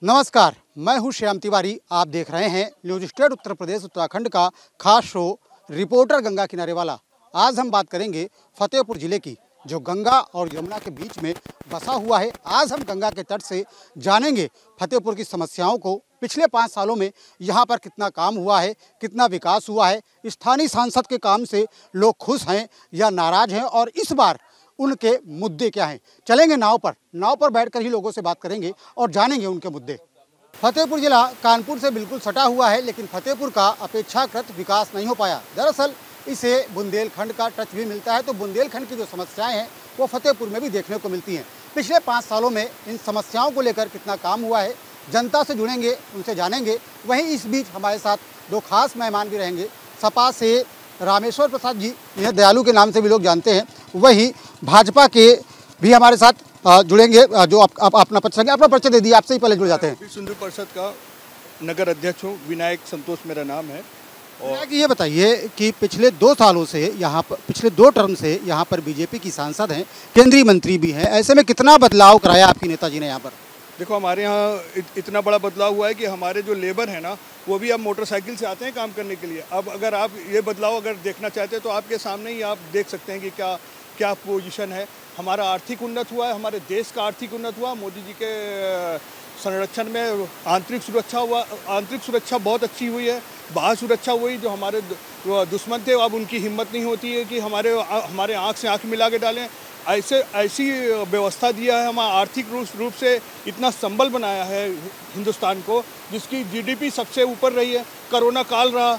नमस्कार, मैं हूं श्याम तिवारी। आप देख रहे हैं न्यूज स्टेट उत्तर प्रदेश उत्तराखंड का खास शो रिपोर्टर गंगा किनारे वाला। आज हम बात करेंगे फतेहपुर जिले की, जो गंगा और यमुना के बीच में बसा हुआ है। आज हम गंगा के तट से जानेंगे फतेहपुर की समस्याओं को। पिछले 5 सालों में यहाँ पर कितना काम हुआ है, कितना विकास हुआ है, स्थानीय सांसद के काम से लोग खुश हैं या नाराज हैं, और इस बार उनके मुद्दे क्या हैं। चलेंगे नाव पर बैठकर ही लोगों से बात करेंगे और जानेंगे उनके मुद्दे। फतेहपुर जिला कानपुर से बिल्कुल सटा हुआ है, लेकिन फतेहपुर का अपेक्षाकृत विकास नहीं हो पाया। दरअसल इसे बुंदेलखंड का टच भी मिलता है, तो बुंदेलखंड की जो समस्याएं हैं वो फतेहपुर में भी देखने को मिलती हैं। पिछले 5 सालों में इन समस्याओं को लेकर कितना काम हुआ है, जनता से जुड़ेंगे, उनसे जानेंगे। वहीं इस बीच हमारे साथ 2 खास मेहमान भी रहेंगे। सपा से रामेश्वर प्रसाद जी, इन्हें दयालु के नाम से भी लोग जानते हैं। वहीं भाजपा के भी हमारे साथ जुड़ेंगे, जो आप अपना परिचय, अपना परिचय दे दिए, आपसे ही पहले जुड़ जाते हैं। सिंधु परिषद का नगर अध्यक्ष हूँ, विनायक संतोष मेरा नाम है। और ये बताइए कि पिछले 2 सालों से यहाँ पर, पिछले 2 टर्म से यहाँ पर बीजेपी की सांसद हैं, केंद्रीय मंत्री भी हैं। ऐसे में कितना बदलाव कराया आपकी नेताजी ने यहाँ पर? देखो, हमारे यहाँ इतना बड़ा बदलाव हुआ है कि हमारे जो लेबर है ना, वो भी अब मोटरसाइकिल से आते हैं काम करने के लिए। अब अगर आप ये बदलाव अगर देखना चाहते हैं तो आपके सामने ही आप देख सकते हैं कि क्या पोजीशन है। हमारा आर्थिक उन्नत हुआ है, हमारे देश का आर्थिक उन्नत हुआ। मोदी जी के संरक्षण में आंतरिक सुरक्षा बहुत अच्छी हुई है। बाह्य सुरक्षा हुई, जो हमारे दुश्मन थे अब उनकी हिम्मत नहीं होती है कि हमारे आँख से आँख मिला के डालें। ऐसी व्यवस्था दिया है, हमारा आर्थिक रूप से इतना संबल बनाया है हिंदुस्तान को, जिसकी जीडीपी सबसे ऊपर रही है। कोरोना काल रहा,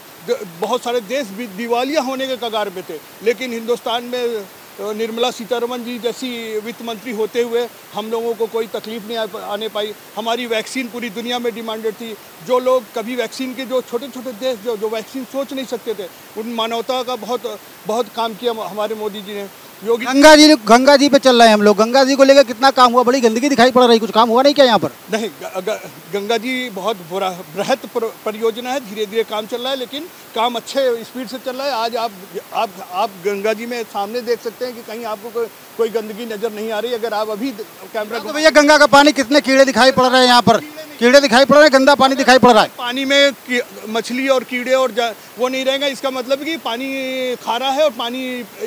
बहुत सारे देश दिवालिया होने के कगार पे थे, लेकिन हिंदुस्तान में निर्मला सीतारमण जी जैसी वित्त मंत्री होते हुए हम लोगों को कोई तकलीफ नहीं आने पाई। हमारी वैक्सीन पूरी दुनिया में डिमांडेड थी। जो लोग कभी वैक्सीन के, जो छोटे छोटे देश जो वैक्सीन सोच नहीं सकते थे, उन मानवता का बहुत काम किया हमारे मोदी जी ने। योगी गंगा जी पे चल रहे हैं हम लोग। गंगा जी को लेकर कितना काम हुआ? बड़ी गंदगी दिखाई पड़ रही, कुछ काम हुआ नहीं क्या यहाँ पर? नहीं, गंगा जी बहुत बृहत परियोजना है, धीरे धीरे काम चल रहा है, लेकिन काम अच्छे स्पीड से चल रहा है। आज आप गंगा जी में सामने देख सकते हैं कि कहीं आपको कोई गंदगी नजर नहीं आ रही। अगर आप अभी कैमरा, तो भैया गंगा का पानी कितने कीड़े दिखाई पड़ रहे हैं यहाँ पर? कीड़े दिखाई पड़ रहे हैं, गंदा पानी दिखाई पड़ रहा है। पानी में मछली और कीड़े और वो नहीं रहेगा, इसका मतलब कि पानी खारा है और पानी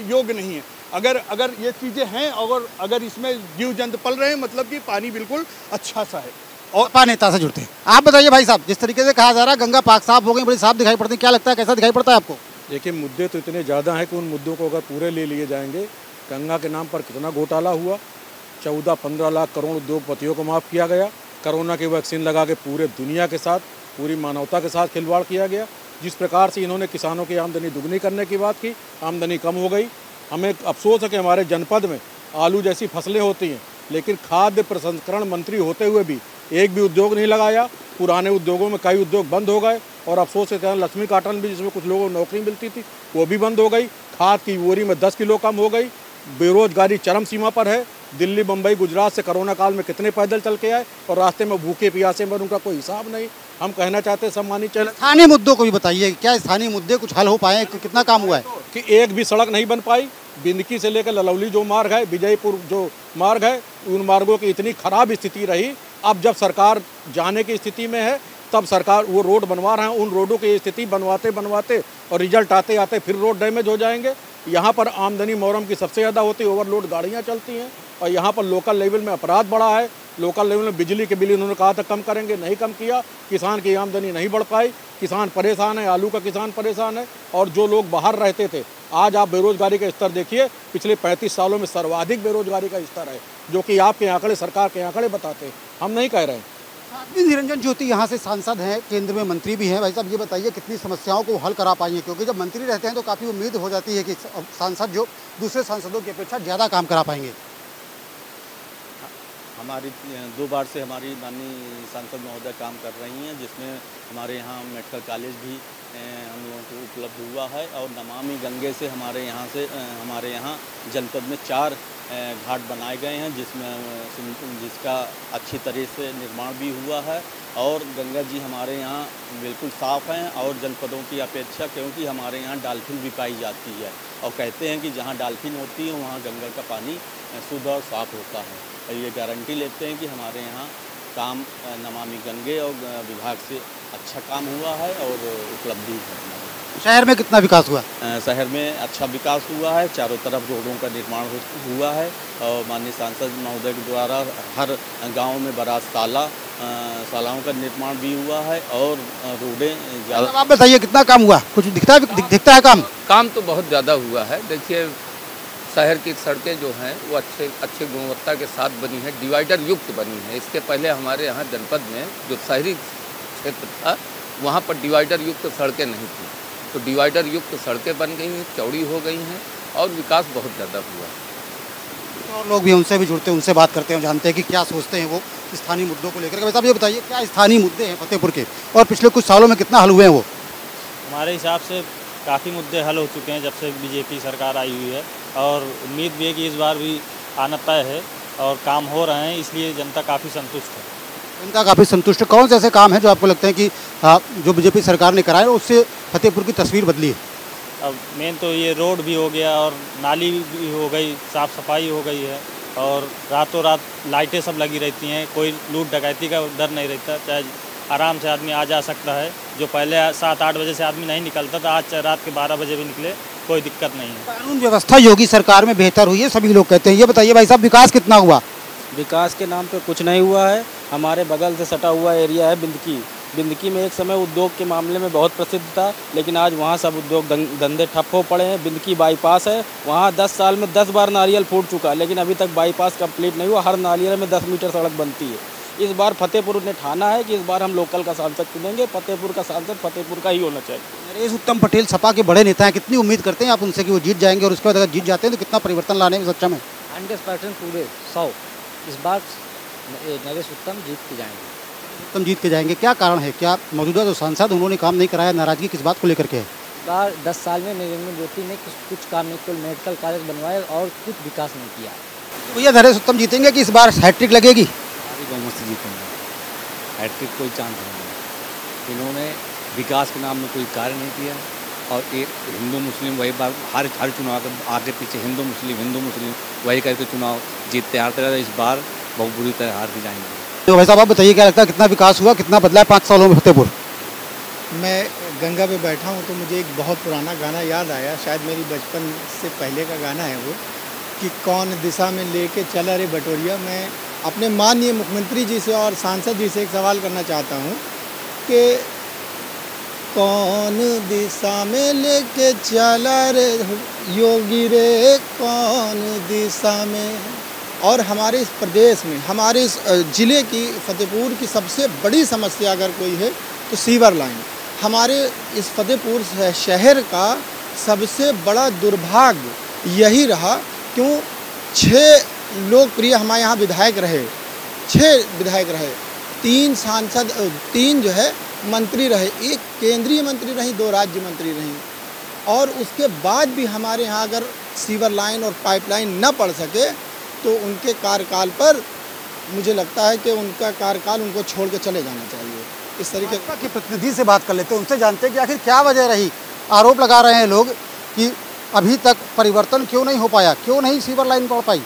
योग्य नहीं है। अगर ये चीज़ें हैं और अगर इसमें जीव जंतु पल रहे हैं, मतलब कि पानी बिल्कुल अच्छा सा है। और नेता से जुड़ते हैं। आप बताइए भाई साहब, जिस तरीके से कहा जा रहा है गंगा पाक साफ हो गई, बड़ी साफ दिखाई पड़ती है, क्या लगता है, कैसा दिखाई पड़ता है आपको? देखिए, मुद्दे तो इतने ज़्यादा हैं कि उन मुद्दों को अगर पूरे ले लिए जाएंगे, गंगा के नाम पर कितना घोटाला हुआ। 14-15 लाख करोड़ उद्योगपतियों को माफ़ किया गया। कोरोना की वैक्सीन लगा के पूरे दुनिया के साथ, पूरी मानवता के साथ खिलवाड़ किया गया। जिस प्रकार से इन्होंने किसानों की आमदनी दुगनी करने की बात की, आमदनी कम हो गई। हमें अफसोस है कि हमारे जनपद में आलू जैसी फसलें होती हैं, लेकिन खाद्य प्रसंस्करण मंत्री होते हुए भी एक भी उद्योग नहीं लगाया। पुराने उद्योगों में कई उद्योग बंद हो गए, और अफसोस है कि लक्ष्मी काटन भी, जिसमें कुछ लोगों को नौकरी मिलती थी, वो भी बंद हो गई। खाद की बोरी में 10 किलो कम हो गई। बेरोजगारी चरम सीमा पर है। दिल्ली, मुंबई, गुजरात से कोरोना काल में कितने पैदल चल के आए और रास्ते में भूखे प्यासे मर, उनका कोई हिसाब नहीं। हम कहना चाहते हैं सम्मानित चैनल, स्थानीय मुद्दों को भी बताइए, क्या स्थानीय मुद्दे कुछ हल हो पाए, कितना काम हुआ है? कि एक भी सड़क नहीं बन पाई। बिंदकी से लेकर ललौली जो मार्ग है, विजयपुर जो मार्ग है, उन मार्गों की इतनी खराब स्थिति रही। अब जब सरकार जाने की स्थिति में है, तब सरकार वो रोड बनवा रहे हैं। उन रोडों की स्थिति बनवाते और रिजल्ट आते आते फिर रोड डैमेज हो जाएंगे। यहाँ पर आमदनी मोहर्रम की सबसे ज़्यादा होती है, ओवरलोड गाड़ियाँ चलती हैं, और यहाँ पर लोकल लेवल में अपराध बढ़ा है। लोकल लेवल में बिजली के बिल इन्होंने कहा था कम करेंगे, नहीं कम किया। किसान की आमदनी नहीं बढ़ पाई, किसान परेशान है, आलू का किसान परेशान है। और जो लोग बाहर रहते थे, आज आप बेरोजगारी का स्तर देखिए, पिछले 35 सालों में सर्वाधिक बेरोजगारी का स्तर है, जो कि आपके आंकड़े, सरकार के आंकड़े बताते हैं, हम नहीं कह रहे हैं। निरंजन ज्योति यहाँ से सांसद हैं, केंद्र में मंत्री भी हैं। भाई साहब, ये बताइए कितनी समस्याओं को हल करा पाएंगे, क्योंकि जब मंत्री रहते हैं तो काफ़ी उम्मीद हो जाती है कि सांसद जो दूसरे सांसदों की अपेक्षा ज़्यादा काम करा पाएंगे। हमारी 2 बार से हमारी माननीय सांसद महोदय काम कर रही हैं, जिसमें हमारे यहाँ मेडिकल कॉलेज भी हम लोगों को उपलब्ध हुआ है। और नमामि गंगे से हमारे यहाँ जनपद में 4 घाट बनाए गए हैं, जिसका अच्छी तरह से निर्माण भी हुआ है। और गंगा जी हमारे यहाँ बिल्कुल साफ़ हैं, और जनपदों की अपेक्षा, क्योंकि हमारे यहाँ डाल्फिन भी पाई जाती है, और कहते हैं कि जहाँ डाल्फिन होती है वहाँ गंगा का पानी शुद्ध और साफ़ होता है। और ये गारंटी लेते हैं कि हमारे यहाँ काम नमामि गंगे और विभाग से अच्छा काम हुआ है और उपलब्धि है। शहर में कितना विकास हुआ? शहर में अच्छा विकास हुआ है, चारों तरफ रोडों का निर्माण हुआ है और माननीय सांसद महोदय के द्वारा हर गांव में बराज तालाओं का निर्माण भी हुआ है और रोडें ज़्यादा। आप बताइए कितना काम हुआ? कुछ दिखता है काम? काम तो बहुत ज़्यादा हुआ है। देखिए शहर की सड़कें जो हैं वो अच्छे गुणवत्ता के साथ बनी है, डिवाइडर युक्त बनी है। इसके पहले हमारे यहाँ जनपद में जो शहरी क्षेत्र था वहाँ पर डिवाइडर युक्त सड़कें नहीं थी, तो डिवाइडर युक्त सड़कें बन गई हैं, चौड़ी हो गई हैं और विकास बहुत ज़्यादा हुआ है। और लोग भी उनसे भी जुड़ते हैं, उनसे बात करते हैं, जानते हैं कि क्या सोचते हैं वो स्थानीय मुद्दों को लेकर। वैसे आप ये बताइए क्या स्थानीय मुद्दे हैं फतेहपुर के और पिछले कुछ सालों में कितना हल हुए हैं वो? हमारे हिसाब से काफ़ी मुद्दे हल हो चुके हैं जब से बीजेपी सरकार आई हुई है और उम्मीद भी है कि इस बार भी आना तय है और काम हो रहे हैं, इसलिए जनता काफ़ी संतुष्ट है। जनता काफ़ी संतुष्ट है। कौन से ऐसे काम है जो आपको लगता है कि जो बीजेपी सरकार ने कराया उससे फतेहपुर की तस्वीर बदली है? अब मेन तो ये रोड भी हो गया और नाली भी हो गई, साफ़ सफाई हो गई है और रातों रात लाइटें सब लगी रहती हैं, कोई लूट डकैती का डर नहीं रहता, चाहे आराम से आदमी आ जा सकता है। जो पहले 7-8 बजे से आदमी नहीं निकलता था, आज चाहे रात के 12 बजे भी निकले कोई दिक्कत नहीं है। कानून व्यवस्था योगी सरकार में बेहतर हुई है सभी लोग कहते हैं। ये बताइए भाई साहब विकास कितना हुआ? विकास के नाम पे कुछ नहीं हुआ है। हमारे बगल से सटा हुआ एरिया है बिंदकी में एक समय उद्योग के मामले में बहुत प्रसिद्ध था, लेकिन आज वहाँ सब उद्योग धंधे ठप हो पड़े हैं। बिंदकी बाईपास है, वहाँ 10 साल में 10 बार नारियल फूट चुका, लेकिन अभी तक बाईपास कंप्लीट नहीं हुआ। हर नारियल में 10 मीटर सड़क बनती है। इस बार फतेहपुर ने ठाना है कि इस बार हम लोकल का सांसद चुनेंगे, फतेहपुर का सांसद फतेहपुर का ही होना चाहिए। नरेश उत्तम पटेल सपा के बड़े नेता हैं, कितनी उम्मीद करते हैं आप उनसे कि वो जीत जाएंगे और उसके बाद अगर जीत जाते हैं तो कितना परिवर्तन लाने में सक्षम है? 100% पूरे 100 इस बार नरेश उत्तम जीत के जाएंगे। उत्तम जीत के जाएंगे, क्या कारण है? क्या मौजूदा जो सांसद उन्होंने काम नहीं कराया, नाराजगी किस बात को लेकर के है? बार 10 साल में नरेंद्र ज्योति ने कुछ काम नहीं, केवल मेडिकल कॉलेज बनवाए और कुछ विकास नहीं किया। भैया नरेश उत्तम जीतेंगे कि इस बार हैट्रिक लगेगी? सारी बहुमत से जीतेंगे, हैट्रिक कोई चांस नहीं है। इन्होंने विकास के नाम में कोई कार्य नहीं किया और एक हिंदू मुस्लिम वही बात हर चुनाव के आगे पीछे हिंदू मुस्लिम वही करके चुनाव जीतते हारते रहे। इस बार बहुत बुरी तरह हार भी जाएंगे। तो भाई साहब आप बताइए क्या लगता है कितना विकास हुआ, कितना बदला है 5 सालों में फतेहपुर? मैं गंगा पे बैठा हूँ तो मुझे एक बहुत पुराना गाना याद आया, शायद मेरी बचपन से पहले का गाना है वो, कि कौन दिशा में लेके चला रे बटोरिया। मैं अपने माननीय मुख्यमंत्री जी से और सांसद जी से एक सवाल करना चाहता हूँ कि कौन दिशा में लेके चला रे योगी रे, कौन दिशा में। और हमारे इस प्रदेश में, हमारे इस ज़िले की फतेहपुर की सबसे बड़ी समस्या अगर कोई है तो सीवर लाइन। हमारे इस फतेहपुर शहर का सबसे बड़ा दुर्भाग्य यही रहा, क्यों 6 लोकप्रिय हमारे यहाँ विधायक रहे, 6 विधायक रहे, 3 सांसद, 3 जो है मंत्री रहे, 1 केंद्रीय मंत्री रही, 2 राज्य मंत्री रहीं। और उसके बाद भी हमारे यहाँ अगर सीवर लाइन और पाइपलाइन न पड़ सके तो उनके कार्यकाल पर मुझे लगता है कि उनका कार्यकाल उनको छोड़ के चले जाना चाहिए। इस तरीके के प्रतिनिधि से बात कर लेते हैं, उनसे जानते हैं कि आखिर क्या वजह रही। आरोप लगा रहे हैं लोग कि अभी तक परिवर्तन क्यों नहीं हो पाया, क्यों नहीं सीवर लाइन पड़ पाई?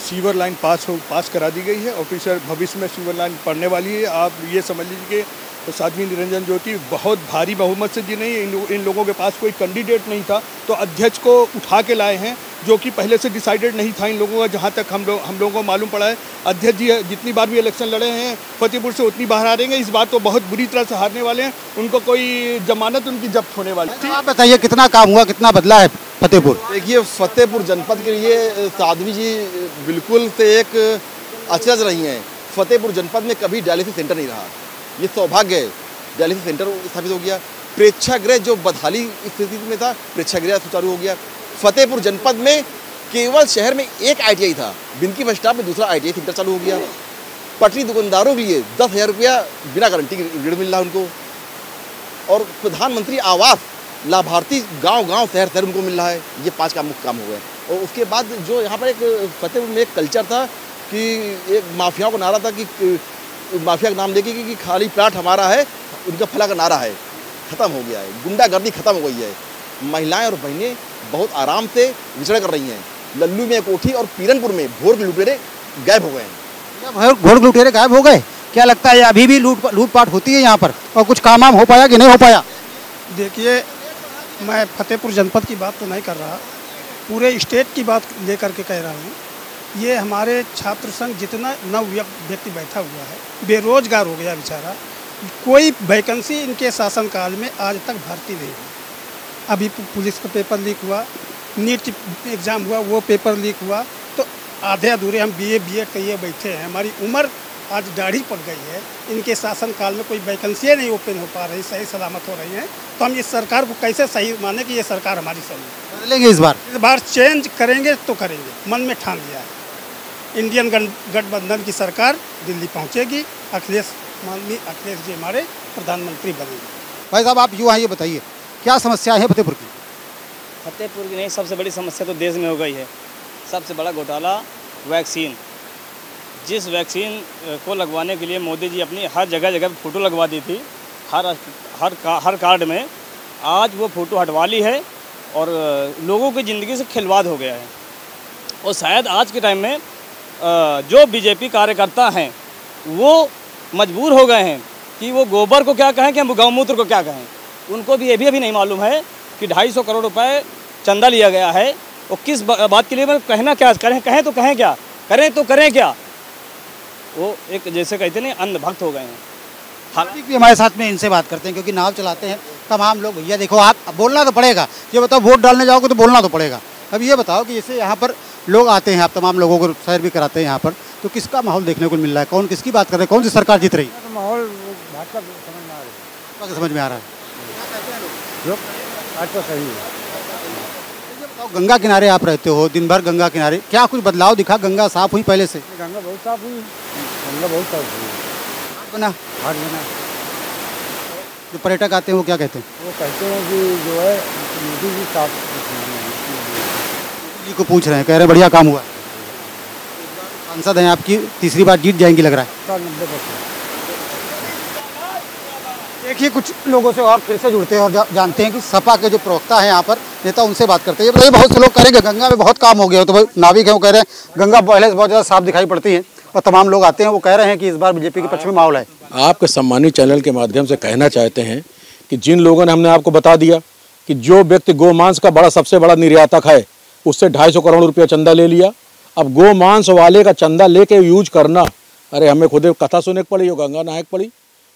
सीवर लाइन पास करा दी गई है और फिर भविष्य में सीवर लाइन पड़ने वाली है। आप ये समझ लीजिए कि साध्वी निरंजन ज्योति बहुत भारी बहुमत से जीत नहीं है। इन लोगों के पास कोई कैंडिडेट नहीं था तो अध्यक्ष को उठा के लाए हैं, जो कि पहले से डिसाइडेड नहीं था इन लोगों का। जहाँ तक हम लोगों को मालूम पड़ा है, अध्यक्ष जी जितनी बार भी इलेक्शन लड़े हैं फतेहपुर से उतनी बार हारेंगे। इस बार तो बहुत बुरी तरह से हारने वाले हैं, उनको कोई जमानत उनकी जब्त होने वाली है। आप बताइए कितना काम हुआ, कितना बदला है फतेहपुर? देखिए फतेहपुर जनपद के लिए साध्वी जी बिल्कुल से एक अचरज रही हैं। फतेहपुर जनपद में कभी डायलिसिस सेंटर नहीं रहा, ये सौभाग्य है। डायलिसिस सेंटर स्थापित हो गया, प्रेक्षागृह जो बदहाली स्थिति में था प्रेक्षागृह सुचारू हो गया। फतेहपुर जनपद में केवल शहर में एक ITI था, बिंदकी बस स्टॉप में दूसरा ITI सेंटर चालू हो गया। पटरी दुकानदारों के लिए 10,000 रुपया बिना गारंटी ऋण मिल रहा उनको। और प्रधानमंत्री आवास लाभार्थी गांव-गांव शहर उनको मिल रहा है। ये 5 का मुख्य काम हो गए। और उसके बाद जो यहाँ पर एक फतेहपुर में एक कल्चर था कि एक माफियाओं का नारा था कि माफिया का नाम लेके कि खाली प्लाट हमारा है, उनका फला का नारा है, ख़त्म हो गया है। गुंडागर्दी ख़त्म हो गई है। महिलाएं और बहनें बहुत आराम से विचरण कर रही हैं। लल्लू में कोठी और पीरनपुर में भोर के लुटेरे गायब हो गए हैं। घोड़ लुटेरे गायब हो गए, क्या लगता है अभी भी लूटपाट होती है यहाँ पर और कुछ काम हो पाया कि नहीं हो पाया? देखिए, मैं फतेहपुर जनपद की बात तो नहीं कर रहा, पूरे स्टेट की बात लेकर के कह रहा हूँ। ये हमारे छात्र संघ जितना व्यक्ति बैठा हुआ है बेरोजगार हो गया बेचारा, कोई वैकेंसी इनके शासनकाल में आज तक भर्ती नहीं हुई। अभी पुलिस का पेपर लीक हुआ, नीट एग्ज़ाम हुआ, वो पेपर लीक हुआ, तो आधे अधूरे हम बीए बीएड कहिए बैठे हैं। हमारी उम्र आज दाढ़ी पड़ गई है, इनके शासनकाल में कोई वैकेंसी नहीं ओपन हो पा रही, सही सलामत हो रही हैं। तो हम इस सरकार को कैसे सही माने कि ये सरकार हमारी सही है? बदलेंगे इस बार चेंज करेंगे तो करेंगे, मन में ठान लिया है। इंडियन गठबंधन की सरकार दिल्ली पहुंचेगी, माननीय अखिलेश जी हमारे प्रधानमंत्री बनेंगे। भाई साहब, आप यूँ ये बताइए, क्या समस्या है फतेहपुर की? फतेहपुर की नहीं, सबसे बड़ी समस्या तो देश में हो गई है। सबसे बड़ा घोटाला वैक्सीन। जिस वैक्सीन को लगवाने के लिए मोदी जी अपनी हर जगह फ़ोटो लगवा दी थी, हर कार्ड में, आज वो फ़ोटो हटवा ली है और लोगों की ज़िंदगी से खिलवाड़ हो गया है। और शायद आज के टाइम में जो बीजेपी कार्यकर्ता हैं वो मजबूर हो गए हैं कि वो गोबर को क्या कहें कि हम गौमूत्र को क्या कहें। उनको भी ये भी अभी नहीं मालूम है कि 250 करोड़ रुपए चंदा लिया गया है और किस बात के लिए, मैं कहना क्या, कहें तो कहें क्या, करें तो करें क्या। वो एक जैसे कहते नहीं अंधभक्त हो गए हैं। हालांकि भी हमारे साथ में इनसे बात करते हैं क्योंकि नाव चलाते हैं तमाम लोग। भैया देखो, आप बोलना तो पड़ेगा, ये बताओ वोट डालने जाओगे तो बोलना तो पड़ेगा। अब ये बताओ कि जैसे यहाँ पर लोग आते हैं, आप तमाम लोगों को सैर भी कराते हैं यहाँ पर, तो किसका माहौल देखने को मिल रहा है? कौन किसकी बात कर रहे हैं? कौन सी सरकार जीत रही है? तो माहौल भाजपा समझ में आ रहा है, समझ में आ रहा है। जो आज तो सही है। गंगा किनारे आप रहते हो, दिन भर गंगा किनारे, क्या कुछ बदलाव दिखा? गंगा साफ हुई पहले से? गंगा बहुत साफ हुई, गंगा बहुत साफ हुई। बना हाट बना। जो पर्यटक आते हैं वो क्या कहते हैं? वो कहते हैं कि जो है मोदी जी साफ, जी को पूछ रहे हैं, कह रहे हैं बढ़िया काम हुआ। सांसद हैं आपकी, तीसरी बार जीत जाएंगी लग रहा है। 90%। देखिए, कुछ लोगों से और फिर से जुड़ते हैं और जानते हैं कि सपा के जो प्रवक्ता हैं यहाँ पर नेता, उनसे बात करते हैं। ये बताइए, बहुत से लोग करेंगे गंगा में बहुत काम हो गया, तो भाई नाविक हैं वो कह रहे हैं गंगा पहले से बहुत ज़्यादा साफ दिखाई पड़ती है और तमाम लोग आते हैं, वो कह रहे हैं कि इस बार बीजेपी के पक्ष में माहौल है। आपके सम्मानित चैनल के माध्यम से कहना चाहते हैं कि जिन लोगों ने हमने आपको बता दिया कि जो व्यक्ति गोमांस का सबसे बड़ा निर्यातक है, उससे 250 करोड़ रुपया चंदा ले लिया। अब गोमांस वाले का चंदा लेके यूज करना, अरे हमें खुद कथा सुनने को पड़ी, गंगा नहाए पड़ी।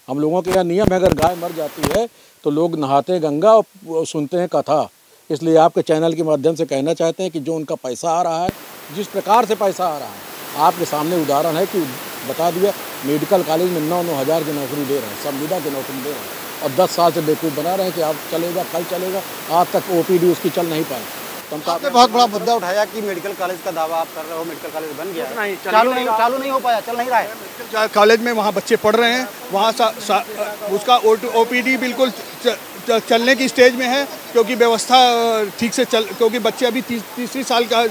हम लोगों के यहाँ नियम है, अगर गाय मर जाती है तो लोग नहाते हैं गंगा और सुनते हैं कथा। इसलिए आपके चैनल के माध्यम से कहना चाहते हैं कि जो उनका पैसा आ रहा है, जिस प्रकार से पैसा आ रहा है, आपके सामने उदाहरण है कि बता दिया, मेडिकल कॉलेज में 9-9 हज़ार की नौकरी दे रहे हैं, संविदा की नौकरी दे रहे हैं और 10 साल से बेवकूफ़ बना रहे हैं कि आप चलेगा, कल चलेगा। आज तक OPD उसकी चल नहीं पाई। आपने बहुत बड़ा मुद्दा उठाया कि मेडिकल कॉलेज का दावा आप कर रहे हो, मेडिकल कॉलेज बन गया है, चालू नहीं हो पाया, चल नहीं रहा है। मेडिकल कॉलेज में वहाँ बच्चे पढ़ रहे हैं, वहाँ उसका OPD बिल्कुल चलने की स्टेज में है, क्योंकि व्यवस्था ठीक से क्योंकि बच्चे अभी तीसरी साल का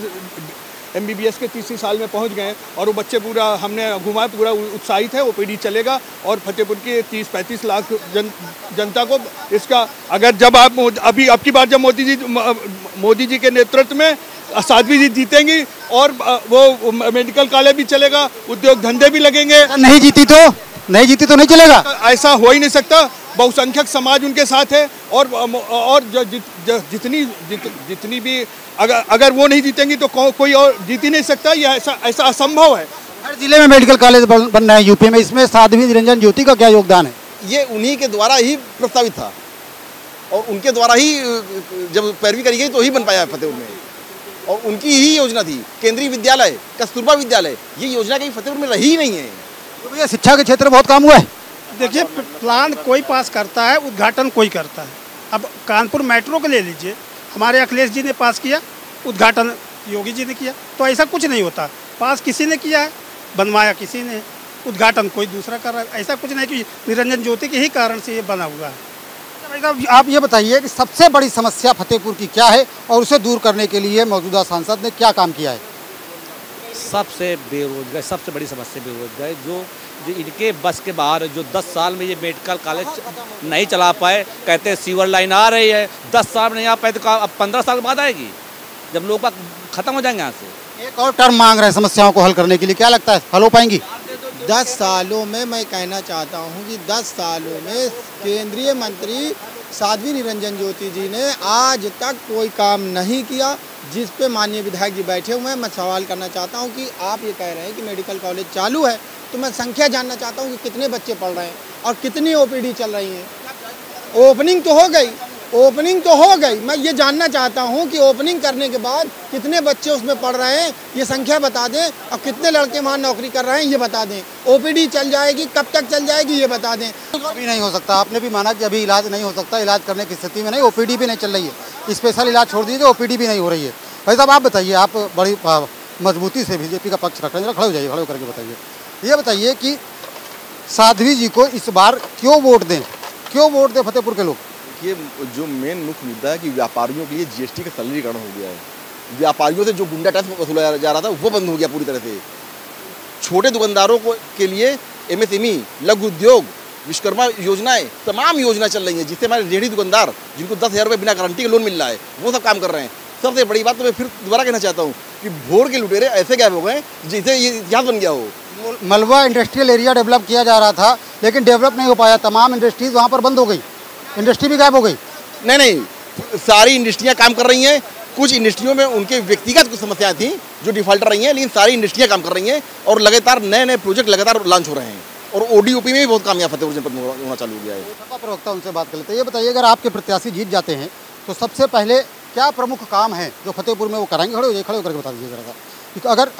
MBBS के तीसरी साल में पहुंच गए और वो बच्चे पूरा हमने घुमाया, पूरा उत्साहित है। OPD चलेगा और फतेहपुर के 30-35 लाख जनता को इसका, अगर जब आप अभी अब की बार जब मोदी जी के नेतृत्व में साध्वी जी जीतेंगी और वो मेडिकल कॉलेज भी चलेगा, उद्योग धंधे भी लगेंगे। नहीं जीती तो नहीं चलेगा, ऐसा हो ही नहीं सकता। बहुसंख्यक समाज उनके साथ है और जितनी भी अगर वो नहीं जीतेंगी तो कोई और जीत ही नहीं सकता। ये ऐसा असंभव है। हर जिले में मेडिकल कॉलेज बन रहे हैं यूपी में, इसमें साध्वी निरंजन ज्योति का क्या योगदान है? ये उन्हीं के द्वारा ही प्रस्तावित था और उनके द्वारा ही जब पैरवी करी गई तो ही बन पाया फतेहपुर में, और उनकी ही योजना थी। केंद्रीय विद्यालय, कस्तूरबा विद्यालय, ये योजना कहीं फतेहपुर में रही ही नहीं है। तो भैया शिक्षा के क्षेत्र में बहुत काम हुआ है। देखिए, प्लान कोई पास करता है, उद्घाटन कोई करता है। अब कानपुर मेट्रो को ले लीजिए, हमारे अखिलेश जी ने पास किया, उद्घाटन योगी जी ने किया। तो ऐसा कुछ नहीं होता, पास किसी ने किया है, बनवाया किसी ने, उद्घाटन कोई दूसरा कर रहा है। ऐसा कुछ नहीं कि निरंजन ज्योति के ही कारण से ये बना हुआ है। आप ये बताइए कि सबसे बड़ी समस्या फतेहपुर की क्या है और उसे दूर करने के लिए मौजूदा सांसद ने क्या काम किया है? सबसे बड़ी समस्या बेरोजगारी, जो इनके बस के बाहर, जो 10 साल में ये मेडिकल कॉलेज नहीं चला पाए। कहते हैं सीवर लाइन आ रही है, 10 साल में नहीं आ पाए तो अब 15 साल बाद आएगी, जब लोग खत्म हो जाएंगे यहाँ से। एक और टर्म मांग रहे हैं समस्याओं को हल करने के लिए, क्या लगता है हल हो पाएंगी? 10 सालों में मैं कहना चाहता हूं कि 10 सालों में केंद्रीय मंत्री साध्वी निरंजन ज्योति जी ने आज तक कोई काम नहीं किया, जिस पे माननीय विधायक जी बैठे हुए हैं। मैं सवाल करना चाहता हूं कि आप ये कह रहे हैं कि मेडिकल कॉलेज चालू है, तो मैं संख्या जानना चाहता हूं कि कितने बच्चे पढ़ रहे हैं और कितनी ओपीडी चल रही हैं। ओपनिंग तो हो गई, मैं ये जानना चाहता हूं कि ओपनिंग करने के बाद कितने बच्चे उसमें पढ़ रहे हैं, ये संख्या बता दें, और कितने लड़के वहाँ नौकरी कर रहे हैं ये बता दें। ओपीडी चल जाएगी, कब तक चल जाएगी ये बता दें। अभी नहीं हो सकता, आपने भी माना कि अभी इलाज नहीं हो सकता, इलाज करने की स्थिति में नहीं, ओपीडी भी नहीं चल रही है, स्पेशल इलाज छोड़ दीजिए, ओपीडी भी नहीं हो रही है। भाई साहब आप बताइए, आप बड़ी मजबूती से बीजेपी का पक्ष रख रहे हैं, खड़े हो जाइए, खड़े करके बताइए, ये बताइए कि साध्वी जी को इस बार क्यों वोट दें फतेहपुर के लोग? ये जो मेन मुख्य मुद्दा है कि व्यापारियों के लिए जीएसटी का सरलीकरण हो गया है। व्यापारियों से जो गुंडा टैक्स वसूला जा रहा था वो बंद हो गया पूरी तरह से। छोटे दुकानदारों को के लिए एमएसएमई, लघु उद्योग, विश्वकर्मा योजनाएं, तमाम योजना चल रही हैं, जिससे हमारे रेहड़ी दुकानदार जिनको 10,000 रुपये बिना गारंटी के लोन मिल रहा है वो सब काम कर रहे हैं। सबसे बड़ी बात तो मैं फिर दोबारा कहना चाहता हूँ कि भोर के लुटेरे ऐसे गायब हो गए जैसे ये इतिहास बन गया हो। मलबा इंडस्ट्रियल एरिया डेवलप किया जा रहा था, लेकिन डेवलप नहीं हो पाया, तमाम इंडस्ट्रीज वहाँ पर बंद हो गई, इंडस्ट्री भी गायब हो गई। नहीं, सारी इंडस्ट्रियां काम कर रही हैं। कुछ इंडस्ट्रियों में उनके व्यक्तिगत कुछ समस्याएं थी जो डिफॉल्टर रही हैं, लेकिन सारी इंडस्ट्रियां काम कर रही हैं और लगातार नए प्रोजेक्ट लगातार लॉन्च हो रहे हैं। और ओडीओपी में भी बहुत कामयाब फतेहपुर जनपद में होना चालू हो गया है। सपा प्रवक्ता उनसे बात कर लेते हैं। ये बताइए, अगर आपके प्रत्याशी जीत जाते हैं तो सबसे पहले क्या प्रमुख काम है जो फतेहपुर में वो कराएंगे? खड़े होकर बता दीजिए जरा सा,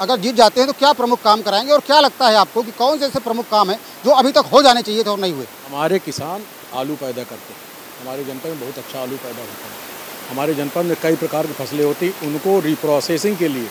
अगर जीत जाते हैं तो क्या प्रमुख काम कराएंगे, और क्या लगता है आपको कि कौन से ऐसे प्रमुख काम है जो अभी तक हो जाने चाहिए थे और नहीं हुए? हमारे किसान आलू पैदा करते हैं, हमारे जनपद में बहुत अच्छा आलू पैदा होता है। हमारे जनपद में कई प्रकार की फसलें होती, उनको रिप्रोसेसिंग के लिए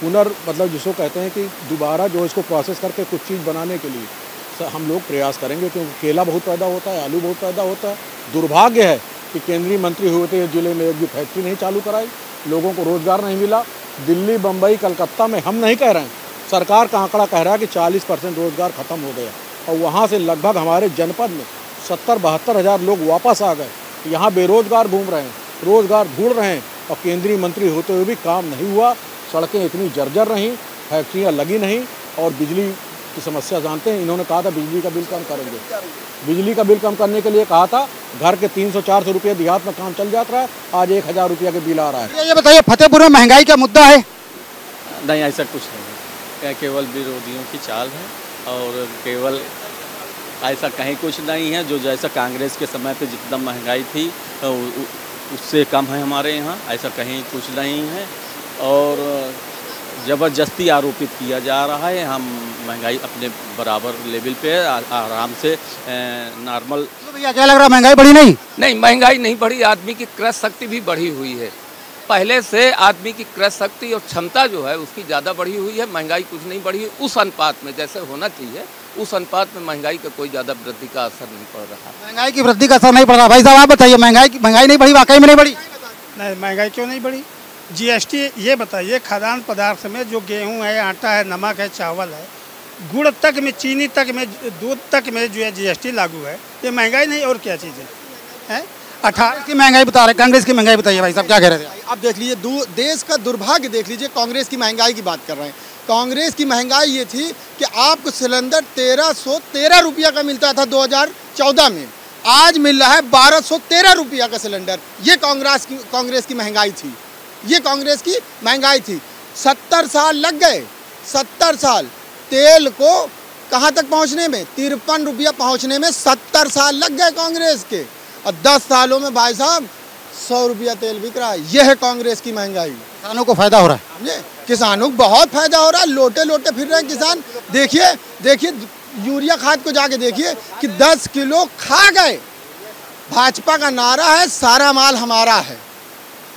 मतलब जिसको कहते हैं कि दोबारा जो इसको प्रोसेस करके कुछ चीज़ बनाने के लिए हम लोग प्रयास करेंगे, क्योंकि केला बहुत पैदा होता है, आलू बहुत पैदा होता है। दुर्भाग्य है कि केंद्रीय मंत्री हुए थे जिले में एक भी फैक्ट्री नहीं चालू कराई, लोगों को रोज़गार नहीं मिला। दिल्ली, बम्बई, कलकत्ता में हम नहीं कह रहे हैं, सरकार का आंकड़ा कह रहा है कि 40% रोज़गार ख़त्म हो गया, और वहाँ से लगभग हमारे जनपद में 70-72 हज़ार लोग वापस आ गए। यहाँ बेरोजगार घूम रहे हैं, रोज़गार ढूंढ रहे हैं, और केंद्रीय मंत्री होते हुए भी काम नहीं हुआ। सड़कें इतनी जर्जर रहीं, फैक्ट्रियाँ लगी नहीं, और बिजली की समस्या जानते हैं। इन्होंने कहा था बिजली का बिल कम करेंगे, बिजली का बिल कम करने के लिए कहा था, घर के 300-400 रुपये देहात में काम चल जाता है, आज 1000 रुपया के बिल आ रहा है। ये बताइए, फतेहपुर में महंगाई का मुद्दा है? नहीं, ऐसा कुछ नहीं है, केवल विरोधियों की चाल है, और केवल ऐसा कहीं कुछ नहीं है। जो जैसा कांग्रेस के समय पे जितना महंगाई थी उससे कम है हमारे यहाँ, ऐसा कहीं कुछ नहीं है। और ज़बरदस्ती आरोपित किया जा रहा है, हम महंगाई अपने बराबर लेवल पे आराम से नॉर्मल। तो भैया क्या लग रहा है, महंगाई बढ़ी नहीं? नहीं, महंगाई नहीं बढ़ी, आदमी की क्रय शक्ति भी बढ़ी हुई है। पहले से आदमी की क्रय शक्ति और क्षमता जो है उसकी ज़्यादा बढ़ी हुई है, महंगाई कुछ नहीं बढ़ी है। उस अनुपात में जैसे होना चाहिए उस अनुपात में महंगाई का कोई ज़्यादा वृद्धि का असर नहीं पड़ रहा। महंगाई की वृद्धि का असर नहीं पड़ रहा। भाई साहब आप बताइए, महंगाई नहीं बढ़ी, वाकई में नहीं बढ़ी? नहीं, महंगाई क्यों नहीं बढ़ी? जीएसटी ये बताइए, खाद्यान्न पदार्थ में जो गेहूं है, आटा है, नमक है, चावल है, गुड़ तक में, चीनी तक में, दूध तक में जो है जीएसटी लागू है। ये महंगाई नहीं और क्या चीज़ है? 18 की महंगाई बता रहे, कांग्रेस की महंगाई बताइए भाई साहब, क्या कह रहे थे? अब देख लीजिए, देश का दुर्भाग्य देख लीजिए, कांग्रेस की महंगाई की बात कर रहे हैं। कांग्रेस की महंगाई ये थी कि आपको सिलेंडर 1313 रुपया का मिलता था 2014 में, आज मिल रहा है 1213 रुपया का सिलेंडर। ये कांग्रेस की महंगाई थी, ये कांग्रेस की महंगाई थी। 70 साल लग गए, 70 साल तेल को कहाँ तक पहुँचने में, 53 रुपया पहुँचने में 70 साल लग गए कांग्रेस के, और 10 सालों में भाई साहब 100 रुपया तेल बिक रहा है। यह है कांग्रेस की महंगाई। किसानों को फायदा हो रहा है, किसानों को बहुत फायदा हो रहा है, लोटे लोटे फिर रहे हैं किसान। देखिए यूरिया खाद को जाके देखिए कि 10 किलो खा गए। भाजपा का नारा है सारा माल हमारा है।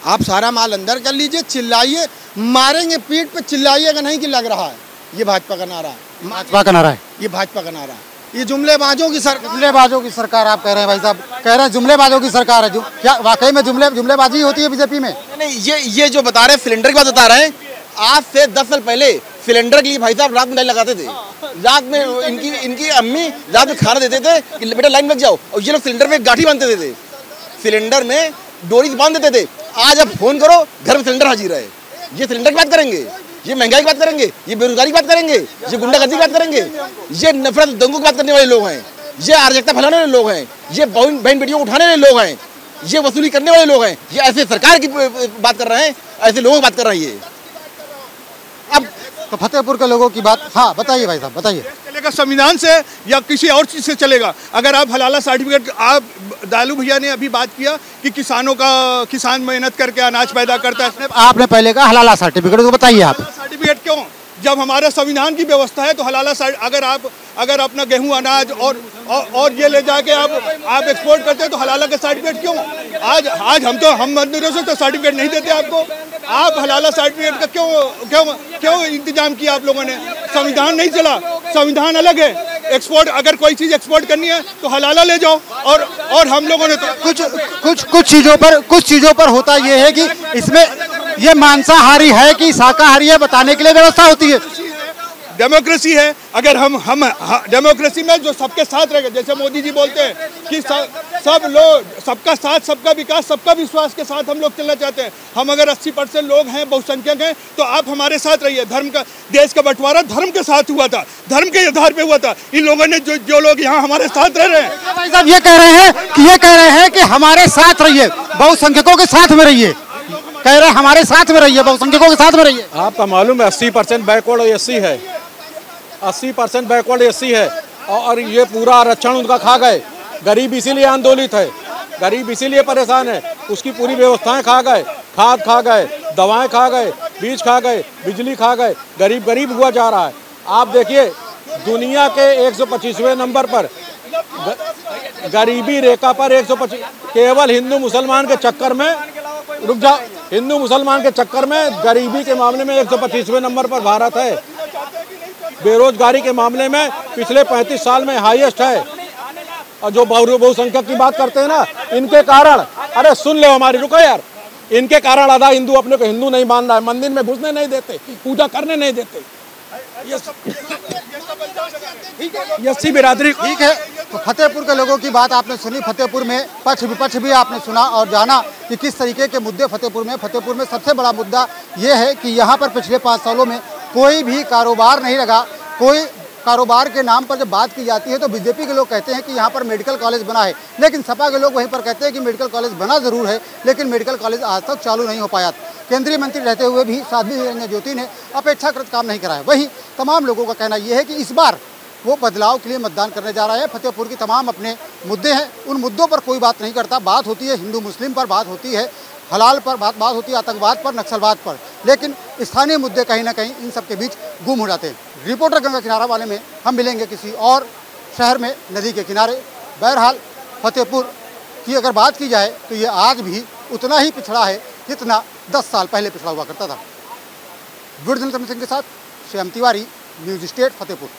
आप सारा माल अंदर कर लीजिए, चिल्लाइए, मारेंगे पीठ पे, चिल्लाइएगा नहीं कि लग रहा है। ये भाजपा का नारा है, भाजपा का नारा है, ये भाजपा का नारा है। ये जुमलेबाजों की सरकार, जुमलेबाजों की सरकार आप कह रहे हैं भाई साहब, कह रहे हैं जुमलेबाजों की सरकार है। क्या वाकई में जुमलेबाजी होती है बीजेपी में? नहीं, ये जो बता रहे हैं सिलेंडर की बात बता रहे हैं, आज से 10 साल पहले सिलेंडर के लिए भाई साहब रात में लाइन लगाते थे। रात में इनकी अम्मी रात में खाना देते थे कि बेटा लाइन लग जाओ, और ये लोग सिलेंडर में गाठी बांधते थे, सिलेंडर में डोरी बांध देते थे। आज अब फोन करो, घर में सिलेंडर हाजिर है। ये सिलेंडर की बात करेंगे? ये महंगाई की बात करेंगे, ये बेरोजगारी की बात करेंगे, ये गुंडागर्दी की बात करेंगे, ये नफरत दंगों की बात करने वाले लोग हैं, ये अराजकता फैलाने वाले लोग हैं, ये बहन बेटियों को उठाने वाले लोग हैं, ये वसूली करने वाले लोग हैं। ये ऐसे सरकार की बात कर रहे हैं, ऐसे लोगों की बात कर रहे हैं। ये अब तो फतेहपुर के लोगों की बात, हाँ बताइए भाई साहब बताइए। चलेगा संविधान से या किसी और चीज़ से चलेगा? अगर आप हलाला सर्टिफिकेट, आप दालू भैया ने अभी बात किया कि किसान मेहनत करके अनाज पैदा करता है। आपने पहले कहा हलाला सर्टिफिकेट, तो बताइए आप। सर्टिफिकेट क्यों? जब हमारे संविधान की व्यवस्था है तो हलाला अगर अपना गेहूं अनाज और ये ले जाके आप एक्सपोर्ट करते हैं तो हलाला का सर्टिफिकेट क्यों? आज हम मजदूरों से तो सर्टिफिकेट नहीं देते आपको। आप हलाला सर्टिफिकेट का क्यों इंतजाम किया आप लोगों ने? संविधान नहीं चला, संविधान अलग है। एक्सपोर्ट, अगर कोई चीज़ एक्सपोर्ट करनी है तो हलाला ले जाओ। और हम लोगों ने तो कुछ चीज़ों पर होता ये है कि इसमें ये मांसाहारी है कि शाकाहारी है बताने के लिए व्यवस्था होती है। डेमोक्रेसी है। अगर हम डेमोक्रेसी में जो सबके साथ रहेगा, जैसे मोदी जी बोलते हैं कि सब लोग, सबका साथ, सबका विकास, सबका विश्वास के साथ हम लोग चलना चाहते हैं। हम अगर 80% लोग हैं, बहुसंख्यक हैं, तो आप हमारे साथ रहिए। धर्म का, देश का बंटवारा धर्म के साथ हुआ था, धर्म के आधार पे हुआ था। इन लोगों ने जो लोग यहाँ हमारे साथ रह रहे हैं, भाई साहब ये कह रहे हैं कि हमारे साथ रहिए, बहुसंख्यकों के साथ में रहिए, कह रहे हैं हमारे साथ में रहिए, बहुसंख्यकों के साथ में रहिए। आपका मालूम है 80% बैकवर्ड एससी है, 80% बैकवर्ड एससी है, और ये पूरा आरक्षण उनका खा गए। गरीब इसीलिए आंदोलित है, गरीब इसीलिए परेशान है, उसकी पूरी व्यवस्थाएं खा गए, खाद खा गए, दवाएं खा गए, बीज खा गए, बिजली खा गए, गरीब हुआ जा रहा है। आप देखिए दुनिया के 125वें नंबर पर गरीबी रेखा पर 125, केवल हिंदू मुसलमान के चक्कर में, रुक जाओ, हिंदू मुसलमान के चक्कर में गरीबी के मामले में 125वें नंबर पर भारत है। बेरोजगारी के मामले में पिछले 35 साल में हाईएस्ट है। और जो बहुसंख्यक की बात करते हैं ना, इनके कारण, अरे सुन लो हमारी, रुको यार, इनके कारण आधा हिंदू अपने को हिंदू नहीं मान रहा है, मंदिर में घुसने नहीं देते, पूजा करने नहीं देते। यस्सी बिरादरी ठीक है। तो फतेहपुर के लोगों की बात आपने सुनी, फतेहपुर में पक्ष विपक्ष भी आपने सुना और जाना कि किस तरीके के मुद्दे फतेहपुर में सबसे बड़ा मुद्दा ये है कि यहाँ पर पिछले 5 सालों में कोई भी कारोबार नहीं लगा। कोई कारोबार के नाम पर जब बात की जाती है तो बीजेपी के लोग कहते हैं कि यहाँ पर मेडिकल कॉलेज बना है, लेकिन सपा के लोग वहीं पर कहते हैं कि मेडिकल कॉलेज बना ज़रूर है, लेकिन मेडिकल कॉलेज आज तक चालू नहीं हो पाया। केंद्रीय मंत्री रहते हुए भी साध्वी निरंजन ज्योति ने अपेक्षाकृत काम नहीं कराया। वहीं तमाम लोगों का कहना यह है कि इस बार वो बदलाव के लिए मतदान करने जा रहा है। फतेहपुर की तमाम अपने मुद्दे हैं, उन मुद्दों पर कोई बात नहीं करता। बात होती है हिंदू मुस्लिम पर, बात होती है हलाल पर, बात होती है आतंकवाद पर, नक्सलवाद पर, लेकिन स्थानीय मुद्दे कहीं ना कहीं इन सब के बीच गुम हो जाते हैं। रिपोर्टर गंगा किनारा वाले में हम मिलेंगे किसी और शहर में नदी के किनारे। बहरहाल फतेहपुर की अगर बात की जाए तो ये आज भी उतना ही पिछड़ा है जितना 10 साल पहले पिछड़ा हुआ करता था। वीडियो जर्नलिस्ट सिंह के साथ श्याम तिवारी, न्यूज़ स्टेट फतेहपुर।